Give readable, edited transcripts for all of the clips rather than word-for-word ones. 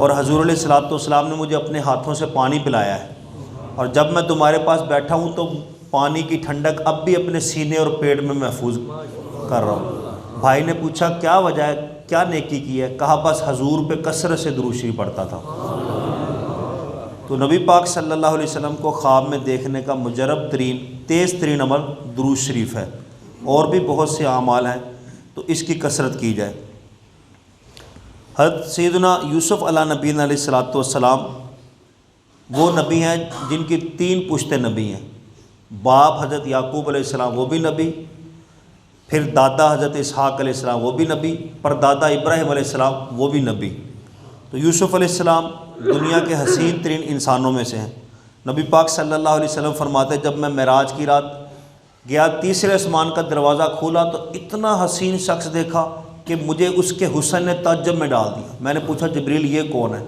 اور حضور علیہ الصلوۃ والسلام نے مجھے اپنے ہاتھوں سے پانی پلایا ہے، اور جب میں تمہارے پاس بیٹھا ہوں تو پانی کی ٹھنڈک اب بھی اپنے سینے اور پیٹ میں محفوظ کر رہا ہوں۔ بھائی نے پوچھا کیا وجہ ہے، کیا نیکی کی ہے؟ کہا بس حضور پہ کثرت سے درود شریف پڑھتا تھا۔ تو نبی پاک صلی اللہ علیہ وسلم کو خواب میں دیکھنے کا مجرب ترین تیز ترین عمل درود شریف ہے، اور بھی بہت سے اعمال ہیں، تو اس کی کثرت کی جائے۔ حضرت سیدنا یوسف علیہ نبینا علیہ الصلوۃ والسلام وہ نبی ہیں جن کی 3 پشتے نبی ہیں۔ باپ حضرت یعقوب علیہ السلام وہ بھی نبی، پھر دادا حضرت اسحاق علیہ السلام وہ بھی نبی، پردادا ابراہیم علیہ السلام وہ بھی نبی۔ تو یوسف علیہ السلام دنیا کے حسین ترین انسانوں میں سے ہیں۔ نبی پاک صلی اللہ علیہ وسلم فرماتے جب میں معراج کی رات گیا، تیسرے آسمان کا دروازہ کھولا تو اتنا حسین شخص دیکھا کہ مجھے اس کے حسن نے تعجب میں ڈال دیا۔ میں نے پوچھا جبریل یہ کون ہے؟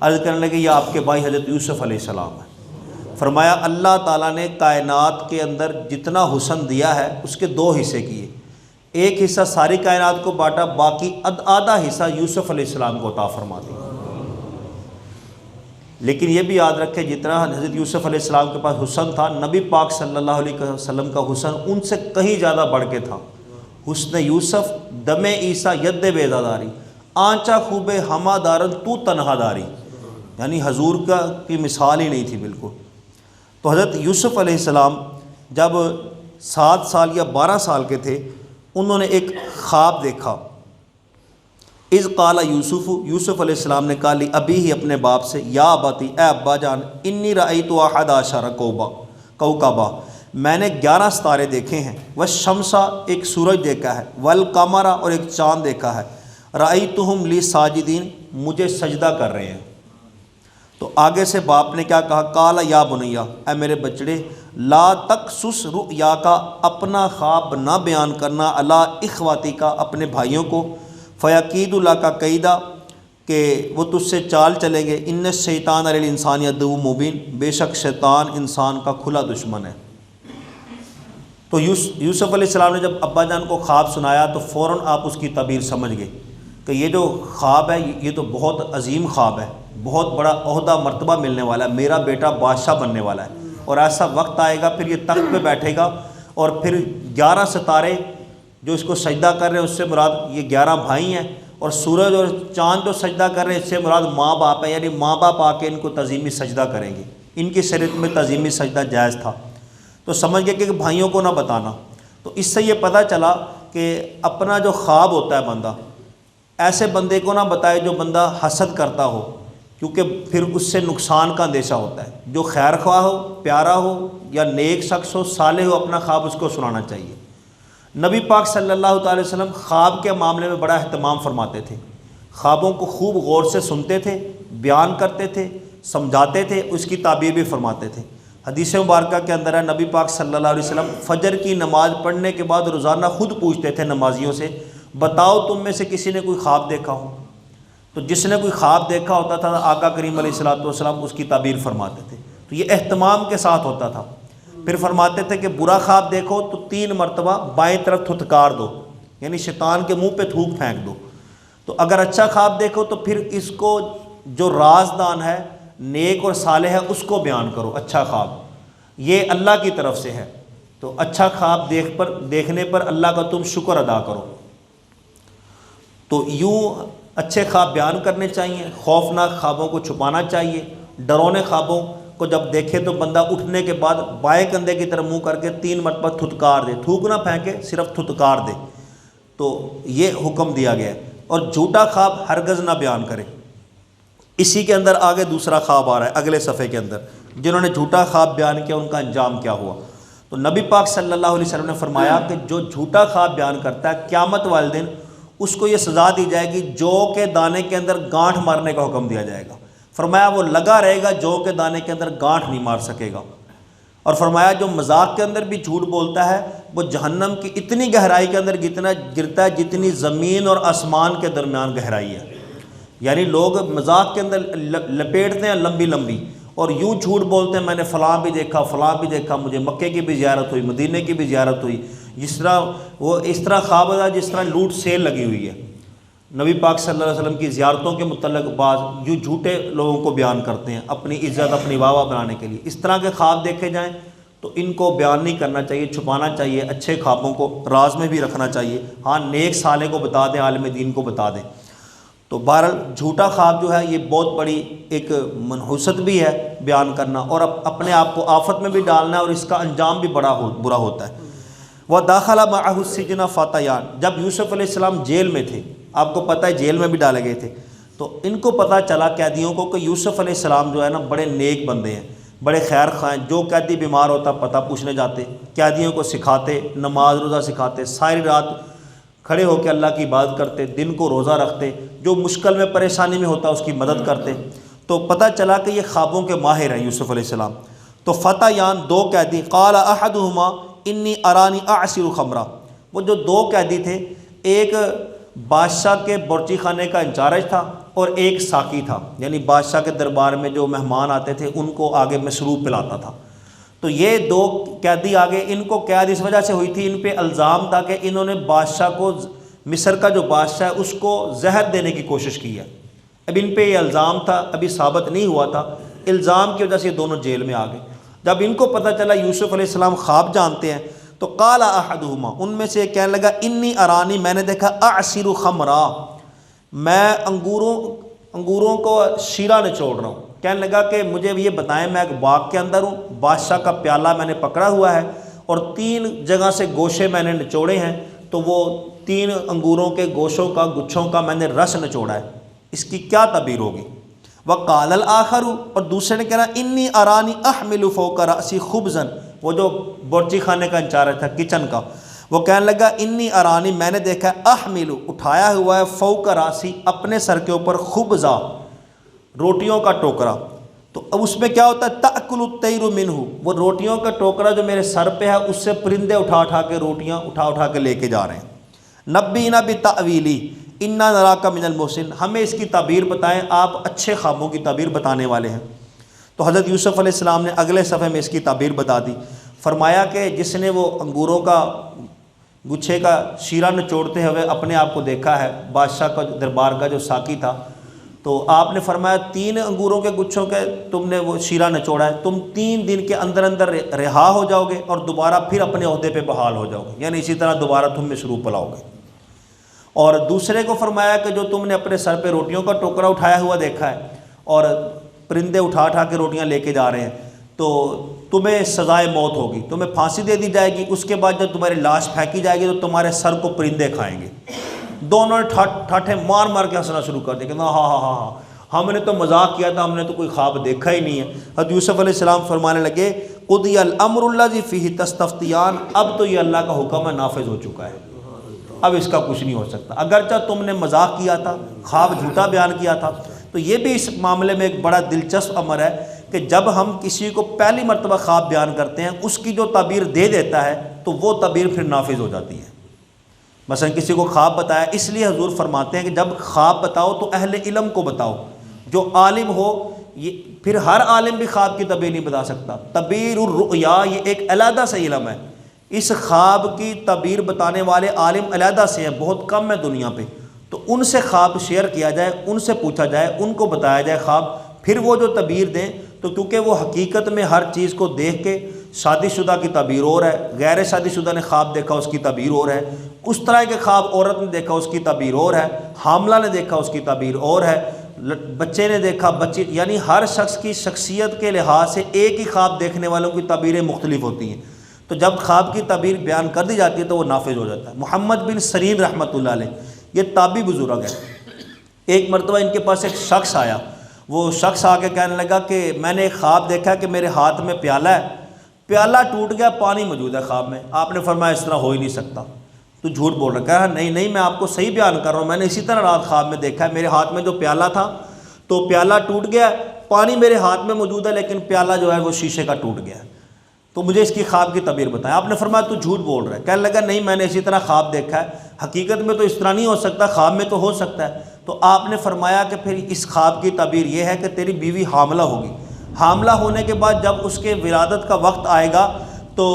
عرض کرنے لگے یہ آپ کے بھائی حضرت یوسف علیہ السلام ہے۔ فرمایا اللہ تعالیٰ نے کائنات کے اندر جتنا حسن دیا ہے اس کے 2 حصے کیے، ایک حصہ ساری کائنات کو بانٹا، باقی آدھا حصہ یوسف علیہ السلام کو عطا فرما دیا۔ لیکن یہ بھی یاد رکھے جتنا حضرت یوسف علیہ السلام کے پاس حسن تھا، نبی پاک صلی اللہ علیہ وسلم کا حسن ان سے کہیں زیادہ بڑھ کے تھا۔ حسن یوسف دم عیسیٰ ید بیزاداری، آنچا خوب ہما دارن تو تنہا داری، یعنی حضور کی مثال ہی نہیں تھی بالکل۔ تو حضرت یوسف علیہ السلام جب 7 سال یا 12 سال کے تھے، انہوں نے ایک خواب دیکھا۔ اذ قال یوسف، یوسف علیہ السلام نے کہا لی ابی ہی اپنے باپ سے، یا اباتی اے ابا جان، انی رأیت احد عشر کوکبا، میں نے 11 ستارے دیکھے ہیں، والشمسا ایک سورج دیکھا ہے، والقمر اور ایک چاند دیکھا ہے، رأیتہم لی ساجدین مجھے سجدہ کر رہے ہیں۔ تو آگے سے باپ نے کیا کہا؟ قال یا بنیا، اے میرے بچڑے، لا تقصص رؤیا کا اپنا خواب نہ بیان کرنا، علی اخواتی کا اپنے بھائیوں کو، فیقید اللہ کا قیدہ کہ وہ تجھ سے چال چلیں گے، ان الشیطان علی الانسان عدو مبین، بے شک شیطان انسان کا کھلا دشمن ہے۔ تو یوسف علیہ السلام نے جب ابا جان کو خواب سنایا تو فوراً آپ اس کی تعبیر سمجھ گئے کہ یہ جو خواب ہے یہ تو بہت عظیم خواب ہے، بہت بڑا عہدہ مرتبہ ملنے والا ہے، میرا بیٹا بادشاہ بننے والا ہے، اور ایسا وقت آئے گا پھر یہ تخت پہ بیٹھے گا، اور پھر 11 ستارے جو اس کو سجدہ کر رہے ہیں اس سے مراد یہ 11 بھائی ہیں، اور سورج اور چاند جو سجدہ کر رہے ہیں اس سے مراد ماں باپ ہیں، یعنی ماں باپ آ کے ان کو تعظیمی سجدہ کریں گے۔ ان کی شریعت میں تعظیمی سجدہ جائز تھا، تو سمجھ گئے کہ بھائیوں کو نہ بتانا۔ تو اس سے یہ پتہ چلا کہ اپنا جو خواب ہوتا ہے بندہ، ایسے بندے کو نہ بتائے جو بندہ حسد کرتا ہو، کیونکہ پھر اس سے نقصان کا اندیشہ ہوتا ہے۔ جو خیر خواہ ہو، پیارا ہو یا نیک شخص ہو، صالح ہو، اپنا خواب اس کو سنانا چاہیے۔ نبی پاک صلی اللہ تعالی وسلم خواب کے معاملے میں بڑا اہتمام فرماتے تھے، خوابوں کو خوب غور سے سنتے تھے، بیان کرتے تھے، سمجھاتے تھے، اس کی تعبیر بھی فرماتے تھے۔ حدیث مبارکہ کے اندر ہے نبی پاک صلی اللہ علیہ وسلم فجر کی نماز پڑھنے کے بعد روزانہ خود پوچھتے تھے نمازیوں سے، بتاؤ تم میں سے کسی نے کوئی خواب دیکھا ہو؟ تو جس نے کوئی خواب دیکھا ہوتا تھا آقا کریم علیہ الصلوۃ والسلام اس کی تعبیر فرماتے تھے۔ تو یہ اہتمام کے ساتھ ہوتا تھا۔ پھر فرماتے تھے کہ برا خواب دیکھو تو 3 مرتبہ بائیں طرف تھتکار دو، یعنی شیطان کے منہ پہ تھوک پھینک دو۔ تو اگر اچھا خواب دیکھو تو پھر اس کو جو رازدان ہے، نیک اور صالح ہے، اس کو بیان کرو۔ اچھا خواب یہ اللہ کی طرف سے ہے، تو اچھا خواب دیکھنے پر اللہ کا تم شکر ادا کرو۔ تو یوں اچھے خواب بیان کرنے چاہیے، خوفناک خوابوں کو چھپانا چاہیے۔ ڈرونے خوابوں کو جب دیکھے تو بندہ اٹھنے کے بعد بائیں کندھے کی طرف منہ کر کے 3 مرتبہ تھتکار دے، تھوک نہ پھینکے، صرف تھتکار دے۔ تو یہ حکم دیا گیا ہے۔ اور جھوٹا خواب ہرگز نہ بیان کرے۔ اسی کے اندر آگے دوسرا خواب آ رہا ہے اگلے صفحے کے اندر، جنہوں نے جھوٹا خواب بیان کیا ان کا انجام کیا ہوا۔ تو نبی پاک صلی اللہ علیہ وسلم نے فرمایا کہ جو جھوٹا خواب بیان کرتا ہے قیامت والے دن اس کو یہ سزا دی جائے گی، جو کے دانے کے اندر گانٹھ مارنے کا حکم دیا جائے گا۔ فرمایا وہ لگا رہے گا، جو کے دانے کے اندر گانٹھ نہیں مار سکے گا۔ اور فرمایا جو مذاق کے اندر بھی جھوٹ بولتا ہے وہ جہنم کی اتنی گہرائی کے اندر گرتا ہے جتنی زمین اور آسمان کے درمیان گہرائی ہے۔ یعنی لوگ مذاق کے اندر لپیٹتے ہیں لمبی لمبی، اور یوں جھوٹ بولتے ہیں میں نے فلاں بھی دیکھا، فلاں بھی دیکھا، مجھے مکے کی بھی زیارت ہوئی، مدینے کی بھی زیارت ہوئی، جس طرح وہ اس طرح خواب ہوتا ہے جس طرح لوٹ سیل لگی ہوئی ہے۔ نبی پاک صلی اللہ علیہ وسلم کی زیارتوں کے متعلق بعض جو جھوٹے لوگوں کو بیان کرتے ہیں اپنی عزت اپنی واہ بنانے کے لیے، اس طرح کے خواب دیکھے جائیں تو ان کو بیان نہیں کرنا چاہیے، چھپانا چاہیے، اچھے خوابوں کو راز میں بھی رکھنا چاہیے، ہاں نیک صالح کو بتا دیں، عالم دین کو بتا دیں۔ تو بہرحال جھوٹا خواب جو ہے یہ بہت بڑی ایک منحوست بھی ہے بیان کرنا، اور اپنے آپ کو آفت میں بھی ڈالنا ہے، اور اس کا انجام بھی برا ہوتا ہے۔ وَدَخَلَ مَعَهُ السِّجْنَ فَتَيَانِ، جب یوسف علیہ السلام جیل میں تھے، آپ کو پتہ ہے جیل میں بھی ڈالے گئے تھے، تو ان کو پتہ چلا قیدیوں کو کہ یوسف علیہ السلام جو ہے نا بڑے نیک بندے ہیں، بڑے خیر خواہ ہیں، جو قیدی بیمار ہوتا پتہ پوچھنے جاتے، قیدیوں کو سکھاتے، نماز روزہ سکھاتے، ساری رات کھڑے ہو کے اللہ کی عبادت کرتے، دن کو روزہ رکھتے، جو مشکل میں پریشانی میں ہوتا اس کی مدد کرتے۔ تو پتہ چلا کہ یہ خوابوں کے ماہر ہیں یوسف علیہ السلام۔ تو فتیان دو قیدی، قال احدهما انی ارانی اعصر خمرہ، وہ جو دو قیدی تھے، ایک بادشاہ کے بورچی خانے کا انچارج تھا اور ایک ساقی تھا، یعنی بادشاہ کے دربار میں جو مہمان آتے تھے ان کو آگے مشروب پلاتا تھا۔ تو یہ دو قیدی آگے، ان کو قید اس وجہ سے ہوئی تھی، ان پہ الزام تھا کہ انہوں نے بادشاہ کو، مصر کا جو بادشاہ ہے اس کو زہر دینے کی کوشش کی ہے۔ اب ان پہ یہ الزام تھا، ابھی ثابت نہیں ہوا تھا، الزام کی وجہ سے یہ دونوں جیل میں آ گئے۔ جب ان کو پتہ چلا یوسف علیہ السلام خواب جانتے ہیں، تو قال احدہما، ان میں سے کہنے لگا انی ارانی، میں نے دیکھا اعصر خمرہ، میں انگوروں کو شیرہ نچوڑ رہا ہوں۔ کہنے لگا کہ مجھے یہ بتائیں، میں ایک باغ کے اندر ہوں، بادشاہ کا پیالہ میں نے پکڑا ہوا ہے اور 3 جگہ سے گوشے میں نے نچوڑے ہیں، تو وہ 3 انگوروں کے گوشوں کا، گچھوں کا میں نے رس نچوڑا ہے، اس کی کیا تعبیر ہوگی؟ وقال الآخر، اور دوسرے نے کہا انی ارانی احمل فوق رأسی خبزا، وہ جو بورچی خانے کا انچارج تھا کچن کا، وہ کہنے لگا انی ارانی، میں نے دیکھا احمل، اٹھایا ہوا ہے، فوق رأسی، اپنے سر کے اوپر، خبزا، روٹیوں کا ٹوکرا۔ تو اب اس میں کیا ہوتا ہے، تأکل الطیر منہ، وہ روٹیوں کا ٹوکرا جو میرے سر پہ ہے اس سے پرندے اٹھا کے روٹیاں اٹھا کے لے کے جا رہے ہیں۔ نبینا بتأویلی انا نراک من المحسن، ہمیں اس کی تعبیر بتائیں، آپ اچھے خوابوں کی تعبیر بتانے والے ہیں۔ تو حضرت یوسف علیہ السلام نے اگلے صفحے میں اس کی تعبیر بتا دی، فرمایا کہ جس نے وہ انگوروں کا گچھے کا شیرہ نچوڑتے ہوئے اپنے آپ کو دیکھا ہے، بادشاہ کا دربار کا جو ساقی تھا، تو آپ نے فرمایا 3 انگوروں کے گچھوں کے تم نے وہ شیرہ نچوڑا ہے، تم 3 دن کے اندر اندر رہا ہو جاؤ گے اور دوبارہ پھر اپنے عہدے پہ بحال ہو جاؤ گے، یعنی اسی طرح دوبارہ تم مشروب پلاؤ گے۔ اور دوسرے کو فرمایا کہ جو تم نے اپنے سر پہ روٹیوں کا ٹوکرا اٹھایا ہوا دیکھا ہے اور پرندے اٹھا کے روٹیاں لے کے جا رہے ہیں، تو تمہیں سزائے موت ہوگی، تمہیں پھانسی دے دی جائے گی، اس کے بعد جب تمہاری لاش پھینکی جائے گی تو تمہارے سر کو پرندے کھائیں گے۔ دونوں نے ٹھاٹھے مار کے ہنسنا شروع کر دیا کہ ہاں ہاں ہاں ہاں، ہم نے تو مذاق کیا تھا، ہم نے تو کوئی خواب دیکھا ہی نہیں ہے۔ حضرت یوسف علیہ السلام فرمانے لگے قضی الامر الذی فیہ تستفتیان، اب تو یہ اللہ کا حکم ہے، نافذ ہو چکا ہے، اب اس کا کچھ نہیں ہو سکتا۔ اگرچہ تم نے مذاق کیا تھا، خواب جھوٹا بیان کیا تھا، تو یہ بھی اس معاملے میں ایک بڑا دلچسپ امر ہے کہ جب ہم کسی کو پہلی مرتبہ خواب بیان کرتے ہیں، اس کی جو تعبیر دے دیتا ہے تو وہ تعبیر پھر نافذ ہو جاتی ہے۔ مثلا کسی کو خواب بتایا، اس لیے حضور فرماتے ہیں کہ جب خواب بتاؤ تو اہل علم کو بتاؤ، جو عالم ہو۔ یہ پھر ہر عالم بھی خواب کی تعبیر نہیں بتا سکتا، تعبیر الرؤیا یہ ایک علیحدہ سے علم ہے، اس خواب کی تعبیر بتانے والے عالم علیحدہ سے ہیں، بہت کم ہے دنیا پہ، تو ان سے خواب شیئر کیا جائے، ان سے پوچھا جائے، ان کو بتایا جائے خواب، پھر وہ جو تعبیر دیں، تو کیونکہ وہ حقیقت میں ہر چیز کو دیکھ کے، شادی شدہ کی تعبیر اور ہے، غیر شادی شدہ نے خواب دیکھا اس کی تعبیر اور ہے، اس طرح کے خواب عورت نے دیکھا اس کی تعبیر اور ہے، حاملہ نے دیکھا اس کی تعبیر اور ہے، بچے نے دیکھا، بچی، یعنی ہر شخص کی شخصیت کے لحاظ سے ایک ہی خواب دیکھنے والوں کی تعبیریں مختلف ہوتی ہیں۔ تو جب خواب کی تعبیر بیان کر دی جاتی ہے تو وہ نافذ ہو جاتا ہے۔ محمد بن سرین رحمۃ اللہ علیہ یہ تابعی بزرگ ہے، ایک مرتبہ ان کے پاس ایک شخص آیا، وہ شخص آ کے کہنے لگا کہ میں نے ایک خواب دیکھا کہ میرے ہاتھ میں پیالہ ہے، پیالہ ٹوٹ گیا، پانی موجود ہے خواب میں۔ آپ نے فرمایا اس طرح ہو ہی نہیں سکتا، تو جھوٹ بول رہا ہے۔ کہا نہیں میں آپ کو صحیح بیان کر رہا ہوں، میں نے اسی طرح رات خواب میں دیکھا ہے، میرے ہاتھ میں جو پیالہ تھا تو پیالہ ٹوٹ گیا، پانی میرے ہاتھ میں موجود ہے لیکن پیالہ جو ہے وہ شیشے کا ٹوٹ گیا، تو مجھے اس کی خواب کی تعبیر بتائیں۔ آپ نے فرمایا تو جھوٹ بول رہا ہے۔ کہنے لگا نہیں میں نے اسی طرح خواب دیکھا ہے، حقیقت میں تو اس طرح نہیں ہو سکتا، خواب میں تو ہو سکتا ہے۔ تو آپ نے فرمایا کہ پھر اس خواب کی تعبیر یہ ہے کہ تیری بیوی حاملہ ہوگی، حاملہ ہونے کے بعد جب اس کے ولادت کا وقت آئے گا تو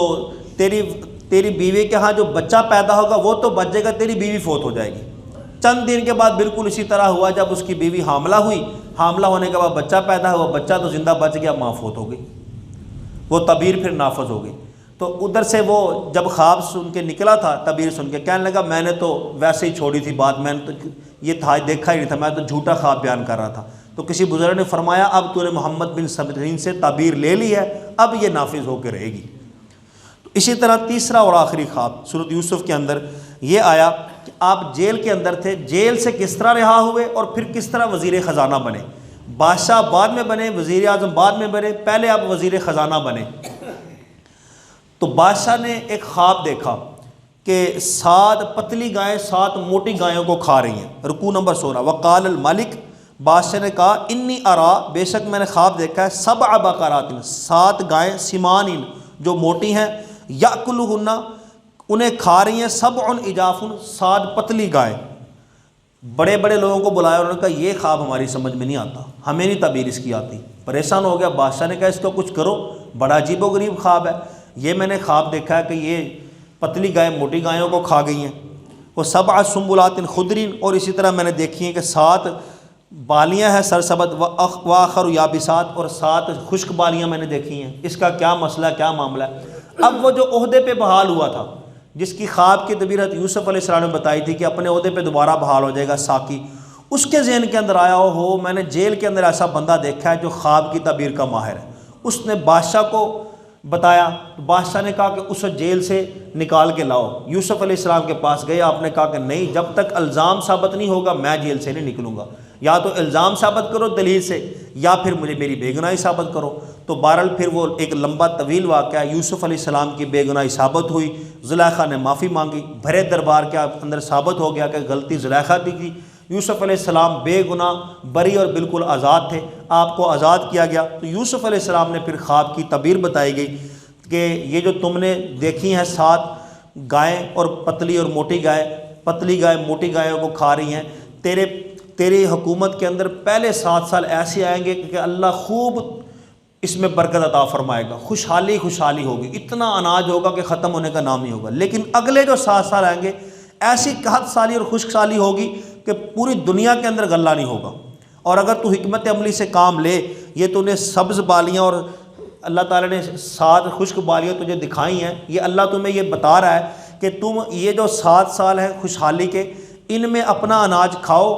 تیری بیوی کے ہاں جو بچہ پیدا ہوگا وہ تو بچ جائے گا، تیری بیوی فوت ہو جائے گی۔ چند دن کے بعد بالکل اسی طرح ہوا جب اس کی بیوی حاملہ ہوئی، حاملہ ہونے کے بعد بچہ پیدا ہوا، بچہ تو زندہ بچ گیا، ماں فوت ہو گئی، وہ تعبیر پھر نافذ ہو گئی۔ تو ادھر سے وہ جب خواب سن کے نکلا تھا، تعبیر سن کے، کہنے لگا میں نے تو ویسے ہی چھوڑی تھی بات، میں نے تو یہ تھا دیکھا ہی نہیں تھا، میں تو جھوٹا خواب بیان کر رہا تھا۔ تو کسی بزرگ نے فرمایا اب تو نے محمد بن سبرین سے تعبیر لے لی ہے، اب یہ نافذ ہو کے رہے گی۔ تو اسی طرح تیسرا اور آخری خواب سورۃ یوسف کے اندر یہ آیا کہ آپ جیل کے اندر تھے، جیل سے کس طرح رہا ہوئے اور پھر کس طرح وزیر خزانہ بنے۔ بادشاہ بعد میں بنے، وزیر اعظم بعد میں بنے، پہلے آپ وزیر خزانہ بنے۔ تو بادشاہ نے ایک خواب دیکھا کہ 7 پتلی گائیں 7 موٹی گایوں کو کھا رہی ہیں۔ رکوع نمبر 16، وقال الملک، بادشاہ نے کہا انی ارا، بے شک میں نے خواب دیکھا ہے، 7 بقرات، 7 گائیں سمان جو موٹی ہیں، یاکلہن، انہیں کھا رہی ہیں، 7 عجاف، 7 پتلی گائیں۔ بڑے بڑے لوگوں کو بلایا، انہوں نے کہا یہ خواب ہماری سمجھ میں نہیں آتا، ہمیں نہیں تعبیر اس کی آتی۔ پریشان ہو گیا بادشاہ نے کہا اس کو کچھ کرو، بڑا عجیب و غریب خواب ہے، یہ میں نے خواب دیکھا ہے کہ یہ پتلی گائیں موٹی گایوں کو کھا گئی ہیں، وہ 7 سنبلات خضر، اور اسی طرح میں نے دیکھی ہیں کہ 7 بالیاں ہیں سرسبز، وآخر یابسات، اور 7 خشک بالیاں میں نے دیکھی ہیں۔ اس کا کیا مسئلہ ہے، کیا معاملہ ہے؟ اب وہ جو عہدے پہ بحال ہوا تھا، جس کی خواب کی تعبیر یوسف علیہ السلام نے بتائی تھی کہ اپنے عہدے پہ دوبارہ بحال ہو جائے گا، ساقی، اس کے ذہن کے اندر آیا ہو میں نے جیل کے اندر ایسا بندہ دیکھا ہے جو خواب کی تعبیر کا ماہر ہے۔ اس نے بادشاہ کو بتایا، تو بادشاہ نے کہا کہ اسے جیل سے نکال کے لاؤ۔ یوسف علیہ السلام کے پاس گئے، آپ نے کہا کہ نہیں، جب تک الزام ثابت نہیں ہوگا میں جیل سے نہیں نکلوں گا، یا تو الزام ثابت کرو دلیل سے، یا پھر مجھے میری بے گناہی ثابت کرو۔ تو بہرحال پھر وہ ایک لمبا طویل واقعہ، یوسف علیہ السلام کی بے گناہی ثابت ہوئی، زلیخا نے معافی مانگی، بھرے دربار کے اندر ثابت ہو گیا کہ غلطی زلیخا کی تھی، یوسف علیہ السلام بے گناہ بری اور بالکل آزاد تھے، آپ کو آزاد کیا گیا۔ تو یوسف علیہ السلام نے پھر خواب کی تعبیر بتائی گئی کہ یہ جو تم نے دیکھی ہیں 7 گائیں اور پتلی اور موٹی گائے، پتلی گائے موٹی گایوں کو کھا رہی ہیں، تیری حکومت کے اندر پہلے 7 سال ایسے آئیں گے کہ اللہ خوب اس میں برکت عطا فرمائے گا، خوشحالی ہوگی، اتنا اناج ہوگا کہ ختم ہونے کا نام نہیں ہوگا۔ لیکن اگلے جو 7 سال آئیں گے ایسی قحط سالی اور خشک سالی ہوگی کہ پوری دنیا کے اندر غلہ نہیں ہوگا۔ اور اگر تو حکمت عملی سے کام لے، یہ تو نے سبز بالیاں اور اللہ تعالیٰ نے 7 خشک بالیاں تجھے دکھائی ہیں، یہ اللہ تمہیں یہ بتا رہا ہے کہ تم یہ جو 7 سال ہیں خوشحالی کے، ان میں اپنا اناج کھاؤ،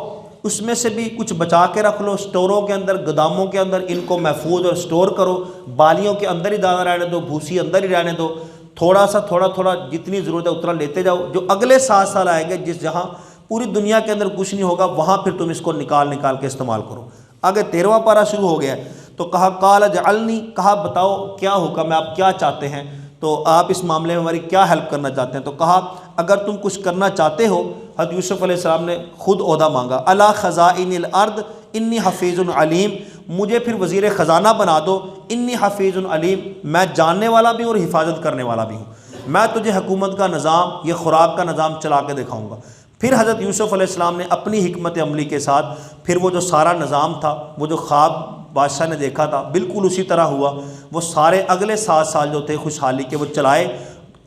اس میں سے بھی کچھ بچا کے رکھ لو، سٹوروں کے اندر، گوداموں کے اندر ان کو محفوظ اور سٹور کرو، بالیوں کے اندر ہی دانہ رہنے دو، بھوسی اندر ہی رہنے دو، تھوڑا تھوڑا جتنی ضرورت ہے اتنا لیتے جاؤ، جو اگلے 7 سال آئیں گے جہاں پوری دنیا کے اندر کچھ نہیں ہوگا، وہاں پھر تم اس کو نکال کے استعمال کرو۔ آگے 13واں پارہ شروع ہو گیا ہے، تو کہا قال اجعلنی، کہا بتاؤ کیا حکم ہے، آپ کیا چاہتے ہیں، تو آپ اس معاملے میں ہماری کیا ہیلپ کرنا چاہتے ہیں؟ تو کہا اگر تم کچھ کرنا چاہتے ہو، حضرت یوسف علیہ السلام نے خود عہدہ مانگا، الا خزائن الارض انی حفیظ علیم، مجھے پھر وزیر خزانہ بنا دو، انی حفیظ علیم، میں جاننے والا بھی اور حفاظت کرنے والا بھی ہوں، میں تجھے حکومت کا نظام، یہ خوراک کا نظام چلا کے دکھاؤں گا۔ پھر حضرت یوسف علیہ السلام نے اپنی حکمت عملی کے ساتھ پھر وہ جو سارا نظام تھا، وہ جو خواب بادشاہ نے دیکھا تھا بالکل اسی طرح ہوا، وہ سارے اگلے 7 سال جو تھے خوشحالی کے وہ چلائے،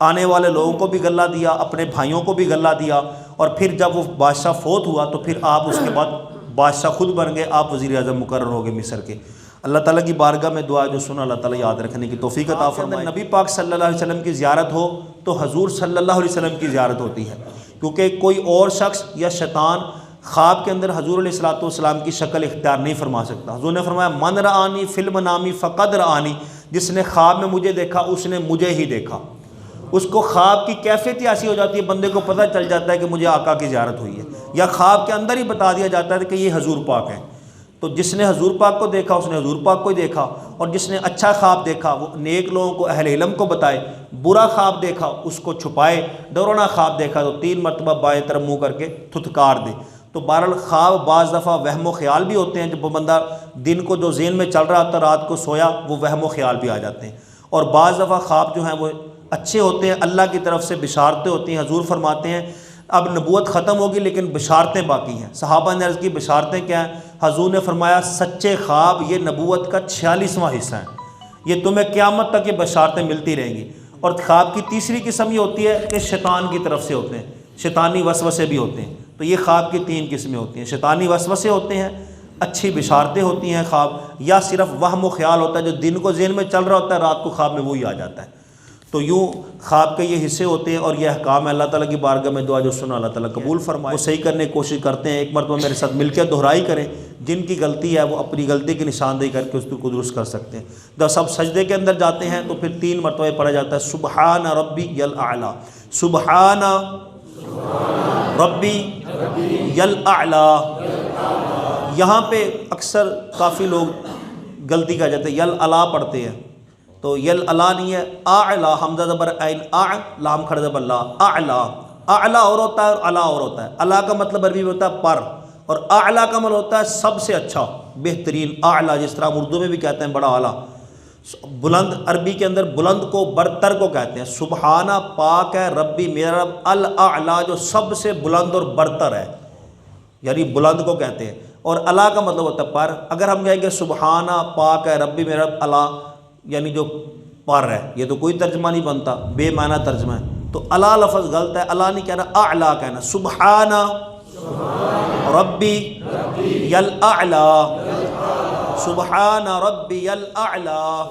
آنے والے لوگوں کو بھی غلہ دیا، اپنے بھائیوں کو بھی غلہ دیا، اور پھر جب وہ بادشاہ فوت ہوا تو پھر آپ اس کے بعد بادشاہ خود بن گئے، آپ وزیر اعظم مقرر ہو گئے مصر کے۔ اللہ تعالیٰ کی بارگاہ میں دعا جو سنا، اللہ تعالیٰ یاد رکھنے کی توفیق عطا فرمائے۔ نبی پاک صلی اللہ علیہ وسلم کی زیارت ہو تو حضور صلی اللہ علیہ وسلم کی زیارت ہوتی ہے، کیونکہ کوئی اور شخص یا شیطان خواب کے اندر حضور علیہ السلام کی شکل اختیار نہیں فرما سکتا۔ حضور نے فرمایا من رآنی فی المنام فقد رآنی، جس نے خواب میں مجھے دیکھا اس نے مجھے ہی دیکھا۔ اس کو خواب کی کیفیت ایسی ہو جاتی ہے، بندے کو پتہ چل جاتا ہے کہ مجھے آقا کی زیارت ہوئی ہے، یا خواب کے اندر ہی بتا دیا جاتا ہے کہ یہ حضور پاک ہیں۔ تو جس نے حضور پاک کو دیکھا اس نے حضور پاک کو ہی دیکھا، اور جس نے اچھا خواب دیکھا وہ نیک لوگوں کو، اہل علم کو بتائے، برا خواب دیکھا اس کو چھپائے، ڈرونا خواب دیکھا تو 3 مرتبہ بائیں طرف منہ کر کے تھتکار دے۔ تو بہرحال خواب بعض دفعہ وہم و خیال بھی ہوتے ہیں، جب بندہ دن کو جو ذہن میں چل رہا تھا رات کو سویا وہ وہم و خیال بھی آ جاتے ہیں، اور بعض دفعہ خواب جو ہیں وہ اچھے ہوتے ہیں، اللہ کی طرف سے بشارتیں ہوتی ہیں۔ حضور فرماتے ہیں اب نبوت ختم ہوگی لیکن بشارتیں باقی ہیں۔ صحابہ نے عرض کی بشارتیں کیا ہیں؟ حضور نے فرمایا سچے خواب یہ نبوت کا 46واں حصہ ہے، یہ تمہیں قیامت تک یہ بشارتیں ملتی رہیں گی۔ اور خواب کی تیسری قسم یہ ہوتی ہے کہ شیطان کی طرف سے ہوتے ہیں، شیطانی وسوسے بھی ہوتے ہیں، تو یہ خواب کی 3 قسمیں ہوتی ہیں، شیطانی وسوسے ہوتے ہیں، اچھی بشارتیں ہوتی ہیں خواب، یا صرف وہم و خیال ہوتا ہے جو دن کو ذہن میں چل رہا ہوتا ہے، رات کو خواب میں وہی آ جاتا ہے۔ تو یوں خواب کے یہ حصے ہوتے ہیں، اور یہ احکام ہے۔ اللہ تعالیٰ کی بارگاہ میں دعا جو سنا اللہ تعالیٰ قبول فرمائے، وہ صحیح کرنے کی کوشش کرتے ہیں۔ ایک مرتبہ میرے ساتھ مل کے دہرائی کریں، جن کی غلطی ہے وہ اپنی غلطی کی نشاندہی کر کے اس کو درست کر سکتے ہیں۔ جب سب سجدے کے اندر جاتے ہیں تو پھر 3 مرتبہ پڑھا جاتا ہے سبحان ربی الاعلیٰ، سبحان ربی الاعلیٰ۔ یہاں پہ اکثر کافی لوگ غلطی کر جاتے ہیں، یل پڑھتے ہیں، تو یل الا نہیں ہے، اعلیٰ، حمزہ زبر عین، لام کھڑا زبر لا، اعلیٰ۔ اعلیٰ اور ہوتا ہے اور اعلیٰ اور ہوتا ہے۔ اعلیٰ کا مطلب عربی میں ہوتا ہے پر، اور اعلیٰ کا مطلب ہوتا ہے سب سے اچھا، بہترین، اعلیٰ، جس طرح ہم اردو میں بھی کہتے ہیں بڑا اعلیٰ۔ بلند، عربی کے اندر بلند کو برتر کو کہتے ہیں۔ سبحانہ پاک ہے ربی میرا رب، الاعلیٰ جو سب سے بلند اور برتر ہے، یعنی بلند کو کہتے ہیں۔ اور اعلیٰ کا مطلب ہوتا ہے پر۔ اگر ہم کہیں گے سبحانہ پاک ہے ربی میرا رب اعلیٰ، یعنی جو پر ہے، یہ تو کوئی ترجمہ نہیں بنتا، بے معنی ترجمہ ہے۔ تو اعلیٰ لفظ غلط ہے، اعلیٰ نہیں کہنا، اعلیٰ کہنا۔ سبحانہ ربی الاعلیٰ، سبحان ربی الاعلیٰ۔